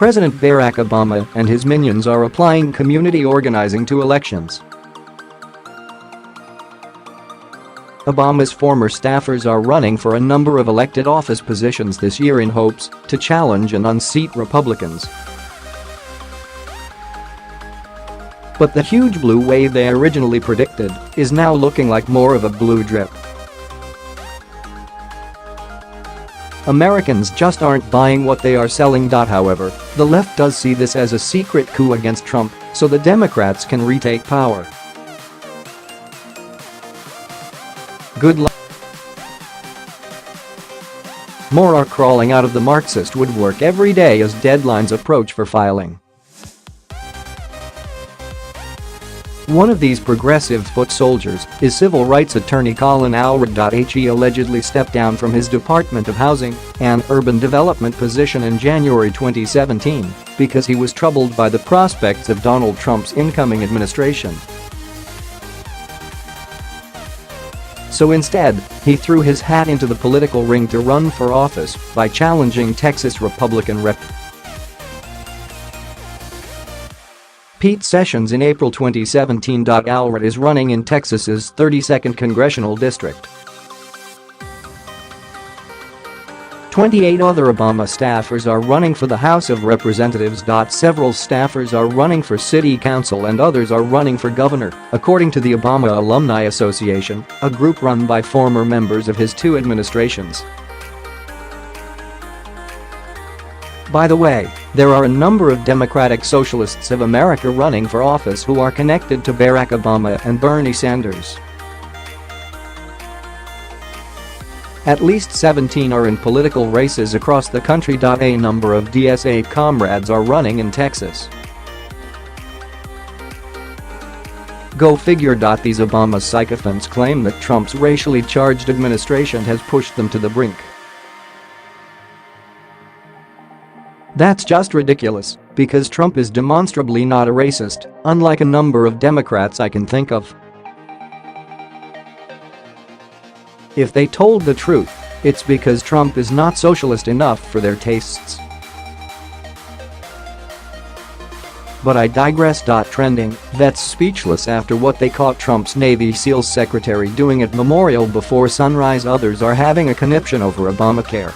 President Barack Obama and his minions are applying community organizing to elections. Obama's former staffers are running for a number of elected office positions this year in hopes to challenge and unseat Republicans. But the huge blue wave they originally predicted is now looking like more of a blue drip. Americans just aren't buying what they are selling. However, the left does see this as a secret coup against Trump, so the Democrats can retake power. Good luck. More are crawling out of the Marxist woodwork every day as deadlines approach for filing. One of these progressive foot soldiers is civil rights attorney Colin Allred.He allegedly stepped down from his Department of Housing and Urban Development position in January 2017 because he was troubled by the prospects of Donald Trump's incoming administration. So instead, he threw his hat into the political ring to run for office by challenging Texas Republican Rep.Pete Sessions in April 2017. Allred is running in Texas's 32nd Congressional District. 28 other Obama staffers are running for the House of Representatives. Several staffers are running for city council and others are running for governor, according to the Obama Alumni Association, a group run by former members of his two administrations. By the way, there are a number of Democratic Socialists of America running for office who are connected to Barack Obama and Bernie Sanders. At least 17 are in political races across the country. A number of DSA comrades are running in Texas. Go figure. These Obama sycophants claim that Trump's racially charged administration has pushed them to the brink. That's just ridiculous, because Trump is demonstrably not a racist, unlike a number of Democrats I can think of. If they told the truth, it's because Trump is not socialist enough for their tastes. But I digress. Trending, vets speechless after what they caught Trump's Navy SEALs secretary doing at Memorial before sunrise. Others are having a conniption over Obamacare.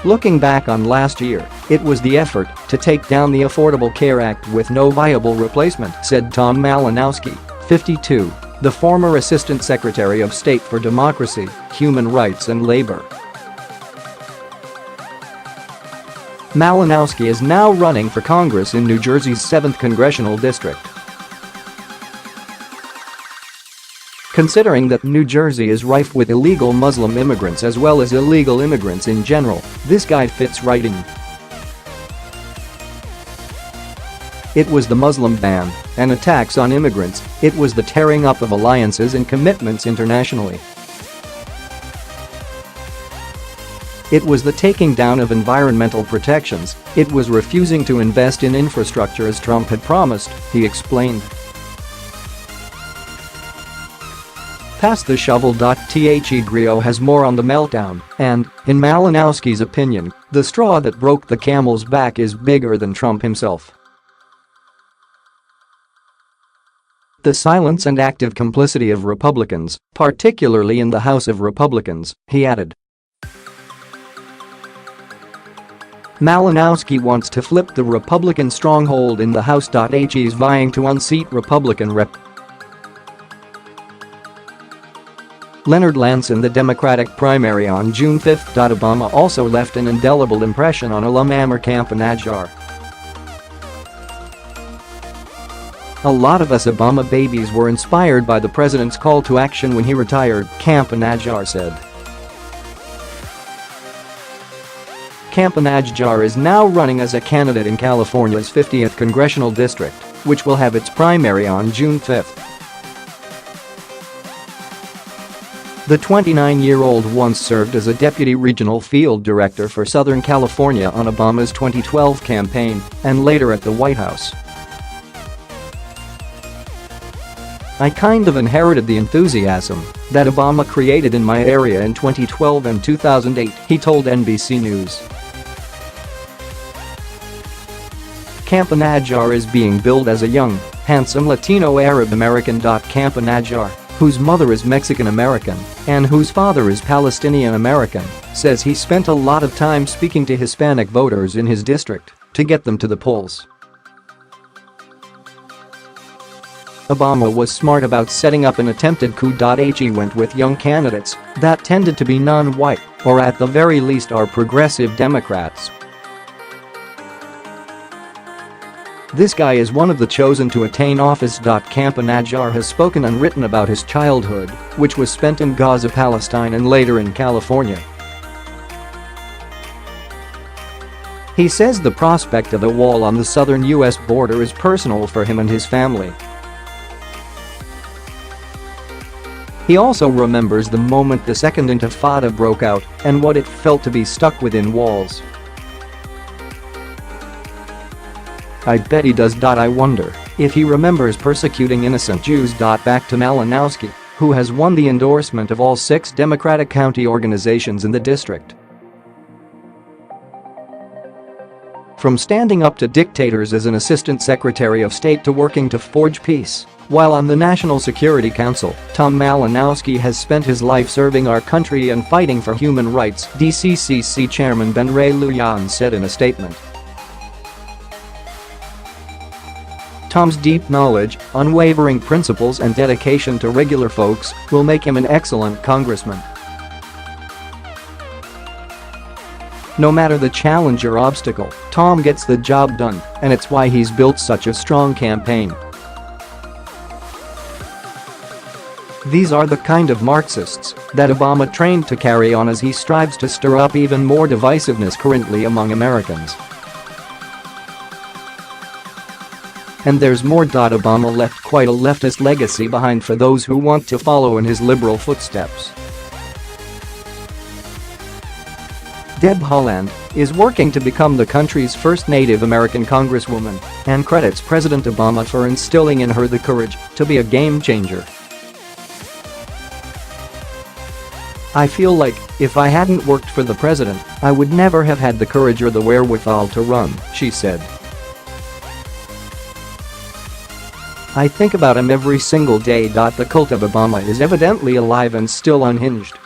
Looking back on last year, it was the effort to take down the Affordable Care Act with no viable replacement, said Tom Malinowski, 52, the former Assistant Secretary of State for Democracy, Human Rights and Labor. Malinowski is now running for Congress in New Jersey's 7th Congressional District. Considering that New Jersey is rife with illegal Muslim immigrants as well as illegal immigrants in general, this guy fits right in. It was the Muslim ban and attacks on immigrants, it was the tearing up of alliances and commitments internationally. It was the taking down of environmental protections, it was refusing to invest in infrastructure as Trump had promised, he explained. Pass the shovel.The griot has more on the meltdown, and, in Malinowski's opinion, the straw that broke the camel's back is bigger than Trump himself. The silence and active complicity of Republicans, particularly in the House of Republicans, he added. Malinowski wants to flip the Republican stronghold in the House. He is vying to unseat Republican Rep. Leonard Lance in the Democratic primary on June 5. Obama also left an indelible impression on alum Amer Campanaggiar. A lot of us Obama babies were inspired by the president's call to action when he retired, Campanaggiar said. Campanaggiar is now running as a candidate in California's 50th Congressional District, which will have its primary on June 5. The 29-year-old once served as a deputy regional field director for Southern California on Obama's 2012 campaign and later at the White House. I kind of inherited the enthusiasm that Obama created in my area in 2012 and 2008, he told NBC News. Camp Najjar is being billed as a young, handsome Latino Arab American. Camp Najjar, whose mother is Mexican American and whose father is Palestinian American, says he spent a lot of time speaking to Hispanic voters in his district to get them to the polls. Obama was smart about setting up an attempted coup. He went with young candidates that tended to be non-white or at the very least are progressive Democrats. This guy is one of the chosen to attain office. Camp Najjar has spoken and written about his childhood, which was spent in Gaza, Palestine and later in California. He says the prospect of a wall on the southern U.S. border is personal for him and his family. He also remembers the moment the Second Intifada broke out and what it felt to be stuck within walls. I bet he does. I wonder if he remembers persecuting innocent Jews. Back to Malinowski, who has won the endorsement of all 6 Democratic county organizations in the district. From standing up to dictators as an assistant secretary of state to working to forge peace while on the National Security Council, Tom Malinowski has spent his life serving our country and fighting for human rights, DCCC Chairman Ben Ray Lujan said in a statement. Tom's deep knowledge, unwavering principles and dedication to regular folks will make him an excellent congressman. No matter the challenge or obstacle, Tom gets the job done, and it's why he's built such a strong campaign. These are the kind of Marxists that Obama trained to carry on as he strives to stir up even more divisiveness currently among Americans. And there's more. Obama left quite a leftist legacy behind for those who want to follow in his liberal footsteps. Deb Haaland is working to become the country's first Native American congresswoman and credits President Obama for instilling in her the courage to be a game changer. I feel like if I hadn't worked for the president, I would never have had the courage or the wherewithal to run, she said. I think about him every single day. The cult of Obama is evidently alive and still unhinged.